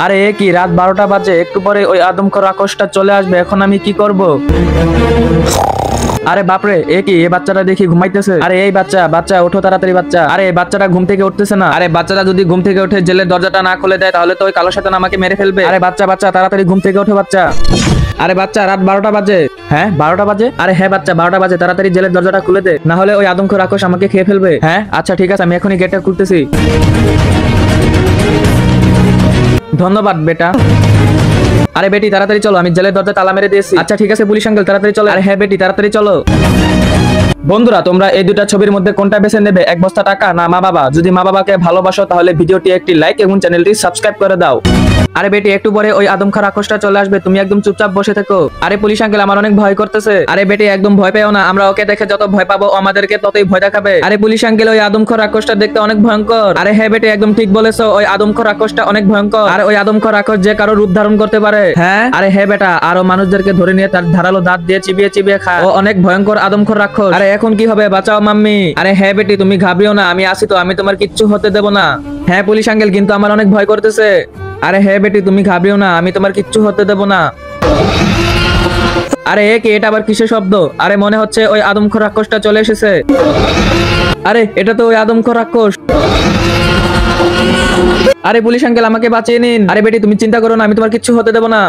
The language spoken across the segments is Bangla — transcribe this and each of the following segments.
আরে এ কি রাত 12টা বাজে, একটু পরে ওই আদমখোর রাক্ষসটা চলে আসবে, এখন আমি কি করব? আরে বাপরে, এ কি, এই বাচ্চাটা দেখি ঘুমাইতেছে। আরে এই বাচ্চা বাচ্চা ওঠো তাড়াতাড়ি বাচ্চা। আরে এই বাচ্চাটা ঘুম থেকে উঠতেছে না। আরে বাচ্চাটা যদি ঘুম থেকে উঠে জেলের দরজাটা না খুলে দেয় তাহলে তো ওই কালো শয়তান আমাকে মেরে ফেলবে। আরে বাচ্চা বাচ্চা তাড়াতাড়ি ঘুম থেকে ওঠো বাচ্চা। আরে বাচ্চা রাত 12টা বাজে। হ্যাঁ 12টা বাজে? আরে হ্যাঁ বাচ্চা 12টা বাজে, তাড়াতাড়ি জেলের দরজাটা খুলে দে, না হলে ওই আদমখোর রাক্ষস আমাকে খেয়ে ফেলবে। হ্যাঁ আচ্ছা ঠিক আছে, আমি এখনই গেটটা খুলতেছি। ধন্যবাদ বেটা। আরে বেটি তাড়াতাড়ি চলো, আমি জেলের দরজা তালা মেরে দিয়েছি। আচ্ছা ঠিক আছে পুলিশ আঙ্কেল, তাড়াতাড়ি চলো। আরে হ্যাঁ বেটি তাড়াতাড়ি চলো। বন্ধুরা তোমরা এই দুটা ছবির মধ্যে কোনটা বেছে নেবে, এক বস্তা টাকা না মা বাবা? যদি মা বাবাকে ভালোবাসো তাহলে ভিডিওটি একটি লাইক এবং চ্যানেলটি সাবস্ক্রাইব করে দাও। আরে বেটি একটু পরে ওই আদমখোর রাক্ষসটা চলে আসবে, তুমি একদম চুপচাপ বসে থেকো। আরে পুলিশ আঙ্কেল আমার অনেক ভয় করতেছে। আরে বেটি একদম ভয় পেও না, আমরা ওকে দেখে যত ভয় পাবো আমাদেরকে ততই ভয় দেখাবে। আরে পুলিশ আঙ্কেল ওই আদমখোর রাক্ষসটা দেখতে অনেক ভয়ঙ্কর। আরে হ্যাঁ বেটি একদম ঠিক বলেছো, ওই আদমখোর রাক্ষসটা অনেক ভয়ঙ্কর। আর ওই আদমখোর রাক্ষস যে কারো রূপ ধারণ করতে পারে। হ্যাঁ আরে হ্যাঁ বেটা, আরো মানুষদেরকে ধরে নিয়ে তার ধারালো দাঁত দিয়ে চিবিয়ে চিবিয়ে খায়। ও অনেক ভয়ঙ্কর আদমখোর রাক্ষস। আরে এখন কি হবে, বাঁচাও মাম্মি। আরে হ্যাঁ বেটি তুমি ঘাবড়িও না, আমি আছি তো, আমি তোমার কিচ্ছু হতে দেব না। হ্যাঁ পুলিশ আঙ্কেল কিন্তু আমার অনেক ভয় করতেছে। আরে হ্যাঁ বেটি তুমি ঘাবড়িও না, আমি তোমার কিচ্ছু হতে দেব না। আরে এ কি, এটা আবার কিসের শব্দ? আরে মনে হচ্ছে ওই আদমখোর রাক্ষসটা চলে এসেছে। আরে এটা তো ওই আদমখোর রাক্ষস। আরে পুলিশ আঙ্কেল আমাকে বাঁচিয়ে নিন। আরে বেটি তুমি চিন্তা করো না, আমি তোমার কিচ্ছু হতে দেব না।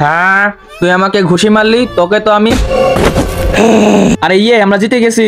হ্যাঁ তুই আমাকে ঘুষি মারলি, তোকে তো আমি। আরে ইয়ে আমরা জিতে গেছি।